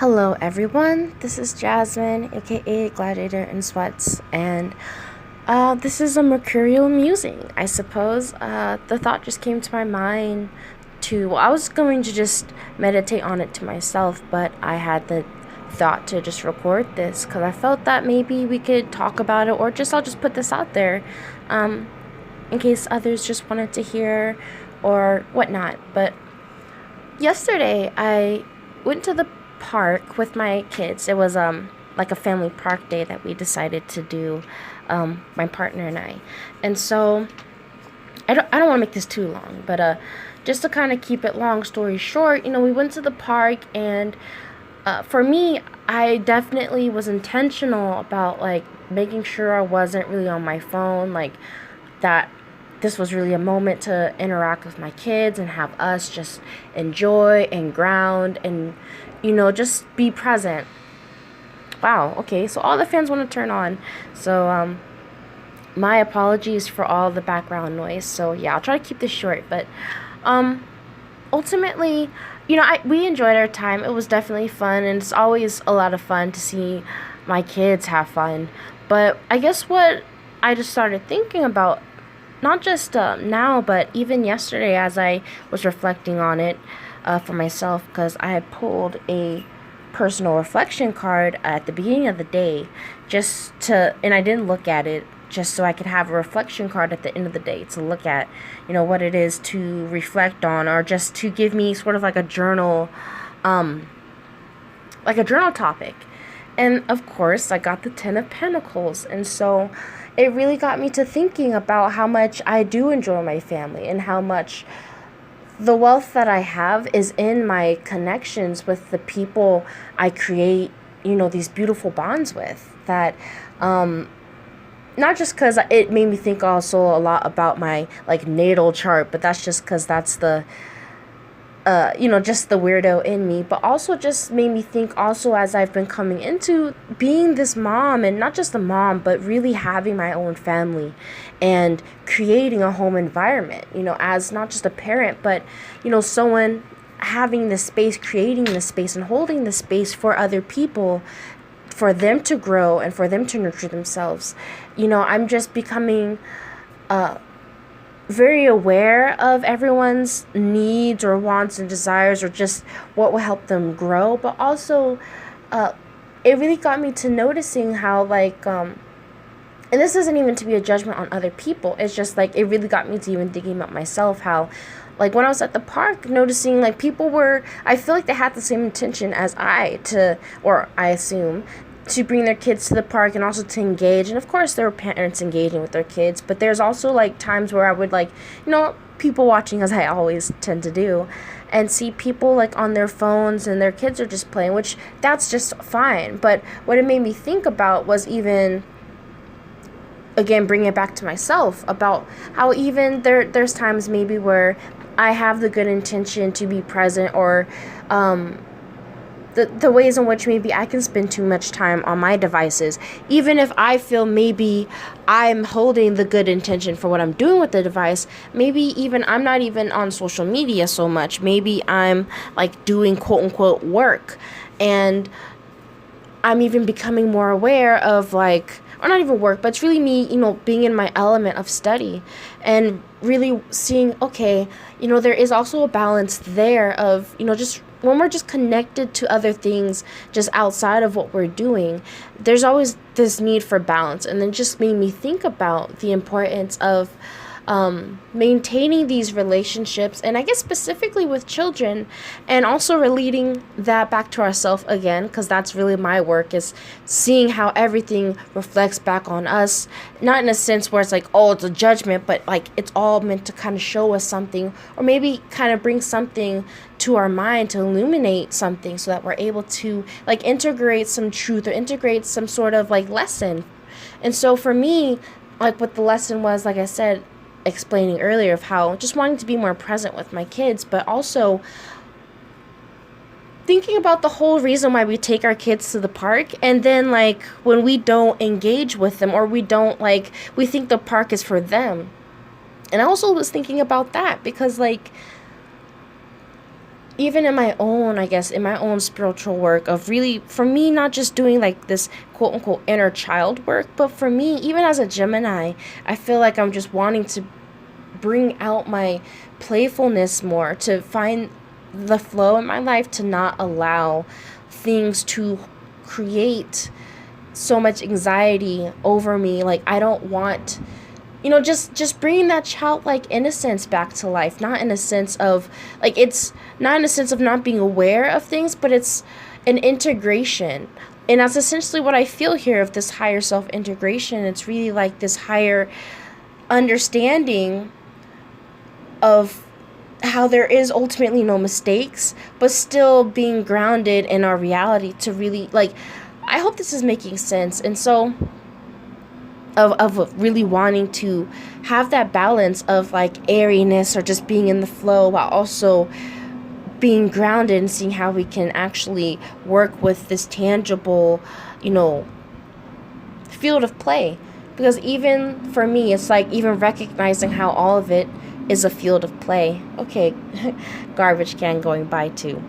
Hello, everyone. This is Jasmine, aka Gladiatorinsweats, and this is a Mercurial Musing. I suppose the thought just came to my mind I was going to just meditate on it to myself, but I had the thought to just record this because I felt that maybe we could talk about it, or I'll just put this out there um, in case others just wanted to hear or whatnot. But yesterday, I went to the park with my kids. It was like a family park day that we decided to do, my partner and I. And so I don't want to make this too long, but just to kind of keep it long story short, we went to the park, and for me, I definitely was intentional about like making sure I wasn't really on my phone, like that this was really a moment to interact with my kids and have us just enjoy and ground and just be present. Wow, okay, so all the fans want to turn on. So my apologies for all the background noise. So yeah, I'll try to keep this short, but um ultimately, we enjoyed our time. It was definitely fun, and it's always a lot of fun to see my kids have fun. But I guess what I just started thinking about, not just now, but even yesterday as I was reflecting on it for myself, because I had pulled a personal reflection card at the beginning of the day and I didn't look at it, just so I could have a reflection card at the end of the day to look at, what it is to reflect on, or just to give me sort of like a journal topic. And of course, I got the Ten of Pentacles. And so it really got me to thinking about how much I do enjoy my family, and how much the wealth that I have is in my connections with the people I create, these beautiful bonds with. That, not just because it made me think also a lot about my like natal chart, but that's just because that's the just the weirdo in me, but also just made me think also as I've been coming into being this mom, and not just a mom, but really having my own family and creating a home environment, as not just a parent, but, someone having the space, creating the space, and holding the space for other people, for them to grow and for them to nurture themselves. I'm just becoming very aware of everyone's needs or wants and desires, or just what will help them grow. But also, it really got me to noticing how, like, and this isn't even to be a judgment on other people, it's just like it really got me to even thinking about myself, how, like, when I was at the park, noticing like I feel like they had the same intention as or I assume, to bring their kids to the park and also to engage. And of course there were parents engaging with their kids, but there's also like times where I would, like, people watching, as I always tend to do, and see people like on their phones and their kids are just playing, which that's just fine. But what it made me think about was, even again, bringing it back to myself, about how even there's times maybe where I have the good intention to be present, or the ways in which maybe I can spend too much time on my devices, even if I feel maybe I'm holding the good intention for what I'm doing with the device. Maybe even I'm not even on social media so much. Maybe I'm like doing quote unquote work, and I'm even becoming more aware of, like, or not even work, but it's really me, being in my element of study, and really seeing, okay, there is also a balance there of, just when we're just connected to other things just outside of what we're doing, there's always this need for balance. And then just made me think about the importance of maintaining these relationships, and I guess specifically with children, and also relating that back to ourselves again, because that's really my work, is seeing how everything reflects back on us, not in a sense where it's like, oh, it's a judgment, but like it's all meant to kind of show us something, or maybe kind of bring something to our mind to illuminate something, so that we're able to like integrate some truth or integrate some sort of like lesson. And so for me, like, what the lesson was, like I said, explaining earlier, of how just wanting to be more present with my kids, but also thinking about the whole reason why we take our kids to the park, and then like when we don't engage with them, or we don't, like, we think the park is for them. And I also was thinking about that because, like, even in my own, I guess, in my own spiritual work of really, for me, not just doing like this quote unquote inner child work, but for me, even as a Gemini, I feel like I'm just wanting to bring out my playfulness more, to find the flow in my life, to not allow things to create so much anxiety over me. Like, I don't want, just bringing that childlike innocence back to life, not in a sense of like, it's not in a sense of not being aware of things, but it's an integration. And that's essentially what I feel here of this higher self integration. It's really like this higher understanding of how there is ultimately no mistakes, but still being grounded in our reality to really, like, I hope this is making sense. And so of really wanting to have that balance of like airiness or just being in the flow, while also being grounded and seeing how we can actually work with this tangible, you know, field of play. Because even for me, it's like even recognizing how all of it is a field of play. Okay, garbage can going by too.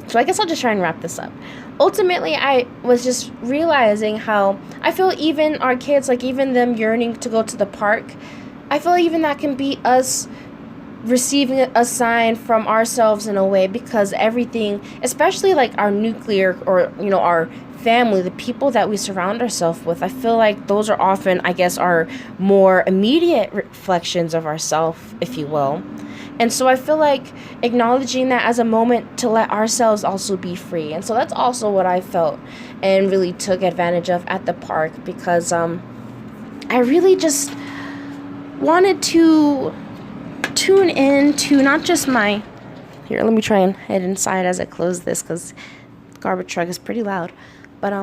So I guess I'll just try and wrap this up. Ultimately, I was just realizing how I feel even our kids, like even them yearning to go to the park, I feel even that can be us receiving a sign from ourselves in a way, because everything, especially like our nuclear, or our family, the people that we surround ourselves with, I feel like those are often, I guess, our more immediate reflections of ourselves, if you will. And so I feel like acknowledging that as a moment to let ourselves also be free. And so that's also what I felt and really took advantage of at the park, because I really just wanted to tune in to not just my, here, let me try and head inside as I close this, because garbage truck is pretty loud, but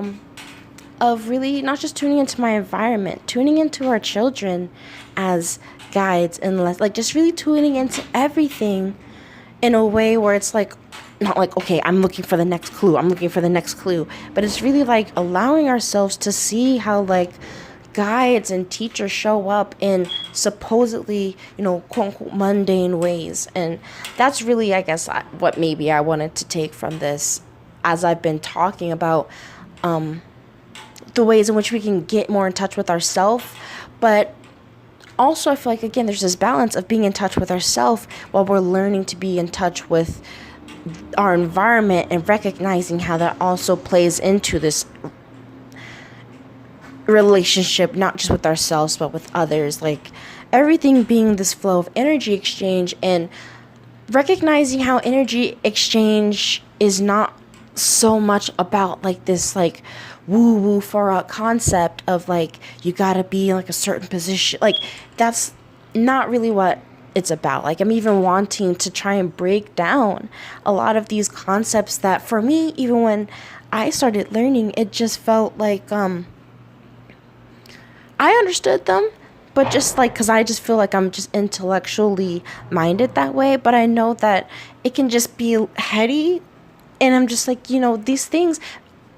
of really not just tuning into my environment, tuning into our children as guides, and like just really tuning into everything in a way where it's like, not like, okay, I'm looking for the next clue, but it's really like allowing ourselves to see how like guides and teachers show up in supposedly, quote unquote mundane ways. And that's really, I guess, what maybe I wanted to take from this, as I've been talking about the ways in which we can get more in touch with ourselves. But also, I feel like, again, there's this balance of being in touch with ourselves while we're learning to be in touch with our environment, and recognizing how that also plays into this relationship, not just with ourselves, but with others. Like, everything being this flow of energy exchange, and recognizing how energy exchange is not so much about like this like woo woo for a concept of like you gotta be in like a certain position. Like, that's not really what it's about. Like, I'm even wanting to try and break down a lot of these concepts that for me, even when I started learning, it just felt like I understood them, but just like, because I just feel like I'm just intellectually minded that way. But I know that it can just be heady, and I'm just like, these things,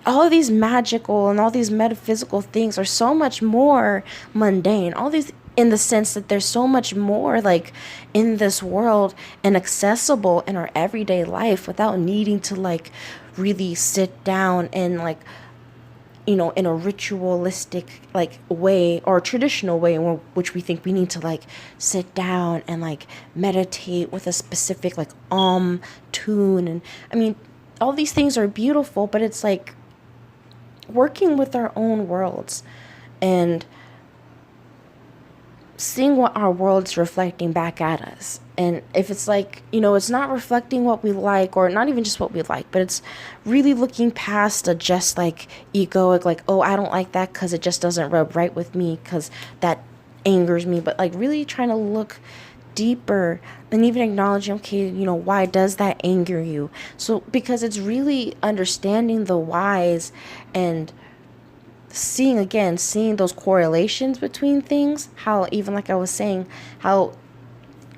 all of these magical and all these metaphysical things are so much more mundane. All these, in the sense that there's so much more like in this world and accessible in our everyday life, without needing to like really sit down and like, in a ritualistic like way, or a traditional way, in which we think we need to like sit down and like meditate with a specific like tune. And I mean, all these things are beautiful, but it's like working with our own worlds and seeing what our world's reflecting back at us. And if it's like, it's not reflecting what we like, or not even just what we like, but it's really looking past a just like egoic, like, oh, I don't like that because it just doesn't rub right with me, because that angers me. But like really trying to look deeper, and even acknowledging, okay, why does that anger you? So because it's really understanding the whys, and seeing those correlations between things. How, even like I was saying, how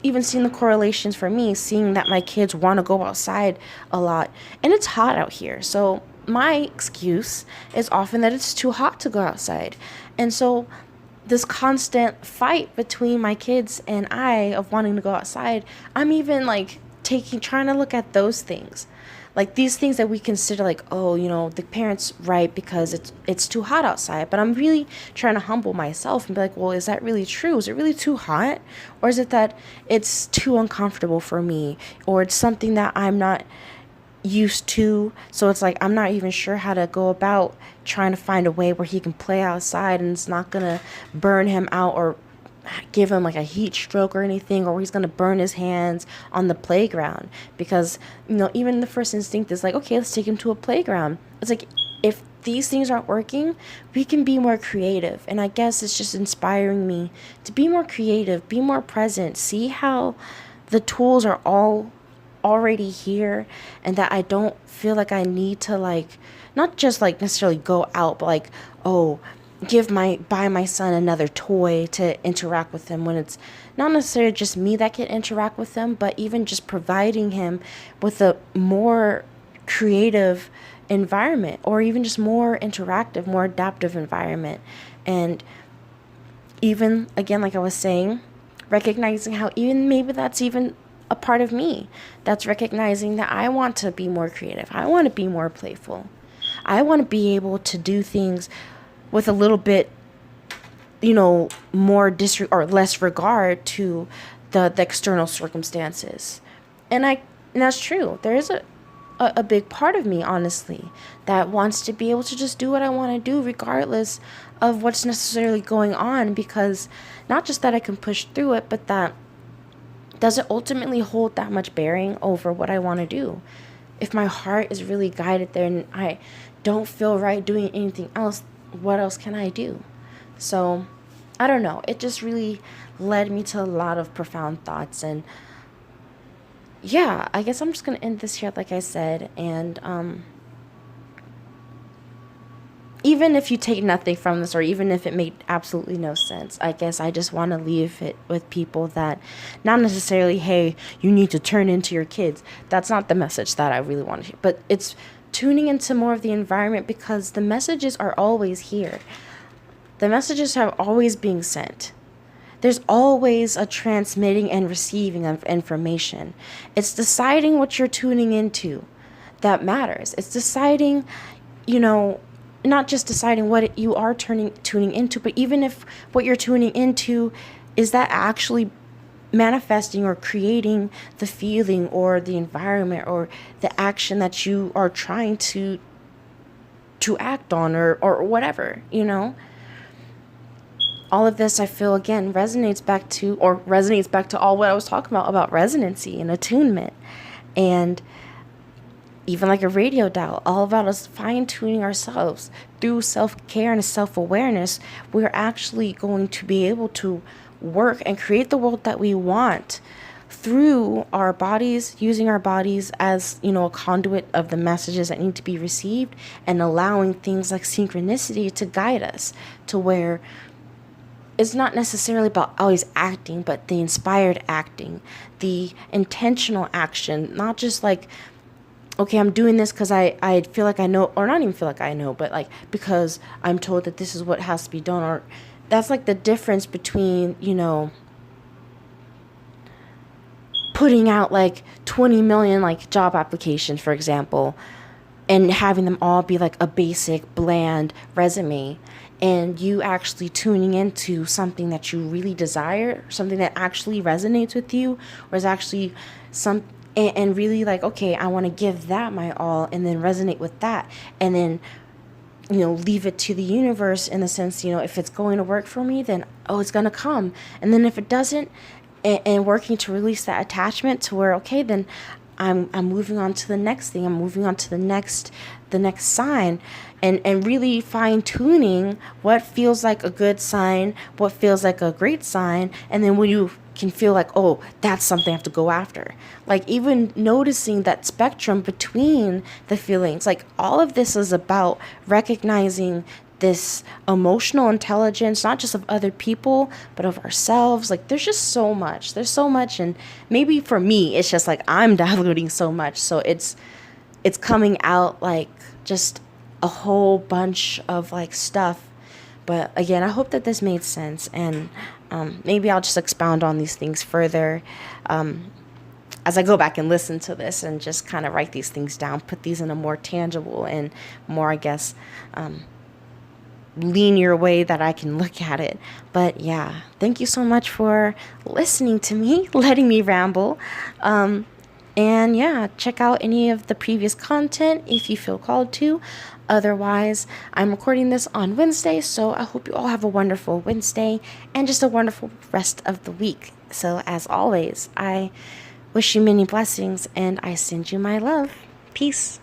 even seeing the correlations for me, seeing that my kids want to go outside a lot, and it's hot out here. So my excuse is often that it's too hot to go outside. And so this constant fight between my kids and I of wanting to go outside, I'm even like trying to look at those things, like these things that we consider like, oh, the parents right because it's too hot outside. But I'm really trying to humble myself and be like, well, is that really true? Is it really too hot? Or is it that it's too uncomfortable for me, or it's something that I'm not used to? So it's like I'm not even sure how to go about trying to find a way where he can play outside and it's not gonna burn him out or give him like a heat stroke or anything, or he's gonna burn his hands on the playground. Because even the first instinct is like, okay, let's take him to a playground. It's like, if these things aren't working, we can be more creative. And I guess it's just inspiring me to be more creative, be more present, see how the tools are all already here, and that I don't feel like I need to, like, not just like necessarily go out, but like, oh, buy my son another toy to interact with him, when it's not necessarily just me that can interact with him, but even just providing him with a more creative environment, or even just more interactive, more adaptive environment. And even again, like I was saying, recognizing how even maybe that's even a part of me, that's recognizing that I want to be more creative, I want to be more playful, I want to be able to do things with a little bit, more or less regard to the external circumstances. And that's true. There is a big part of me, honestly, that wants to be able to just do what I want to do regardless of what's necessarily going on, because not just that I can push through it, but that does it ultimately hold that much bearing over what I want to do. If my heart is really guided there and I don't feel right doing anything else, what else can I do? So I don't know. It just really led me to a lot of profound thoughts. And yeah, I guess I'm just going to end this here, like I said. And even if you take nothing from this, or even if it made absolutely no sense, I guess I just want to leave it with people that not necessarily, hey, you need to turn into your kids. That's not the message that I really want to hear. But it's tuning into more of the environment, because the messages are always here. The messages have always being sent. There's always a transmitting and receiving of information. It's deciding what you're tuning into that matters. It's deciding, not just deciding what you are tuning into, but even if what you're tuning into is that actually manifesting or creating the feeling or the environment or the action that you are trying to act on, or whatever, all of this, I feel, again, resonates back to all what I was talking about resonancy and attunement. And even like a radio dial, all about us fine-tuning ourselves through self-care and self-awareness. We're actually going to be able to work and create the world that we want through our bodies, using our bodies as, a conduit of the messages that need to be received, and allowing things like synchronicity to guide us to where it's not necessarily about always acting, but the inspired acting, the intentional action, not just like, okay, I'm doing this because I feel like I know, or not even feel like I know, but like because I'm told that this is what has to be done. Or that's like the difference between, putting out like 20 million like job applications, for example, and having them all be like a basic, bland resume, and you actually tuning into something that you really desire, something that actually resonates with you, or is actually and really like, okay, I want to give that my all, and then resonate with that, and then leave it to the universe in the sense, if it's going to work for me, then it's going to come. And then if it doesn't, and working to release that attachment to where, okay, then I'm moving on to the next thing. I'm moving on to the next sign, and really fine tuning what feels like a good sign, what feels like a great sign. And then when you can feel like, oh, that's something I have to go after. Like even noticing that spectrum between the feelings, like all of this is about recognizing this emotional intelligence, not just of other people, but of ourselves. Like there's so much, and maybe for me, it's just like I'm downloading so much. So it's coming out like just a whole bunch of like stuff. But again, I hope that this made sense, and maybe I'll just expound on these things further as I go back and listen to this and just kind of write these things down, put these in a more tangible and more, I guess, linear way that I can look at it. But yeah, thank you so much for listening to me, letting me ramble. And yeah, check out any of the previous content if you feel called to. Otherwise, I'm recording this on Wednesday, so I hope you all have a wonderful Wednesday and just a wonderful rest of the week. So as always, I wish you many blessings and I send you my love. Peace.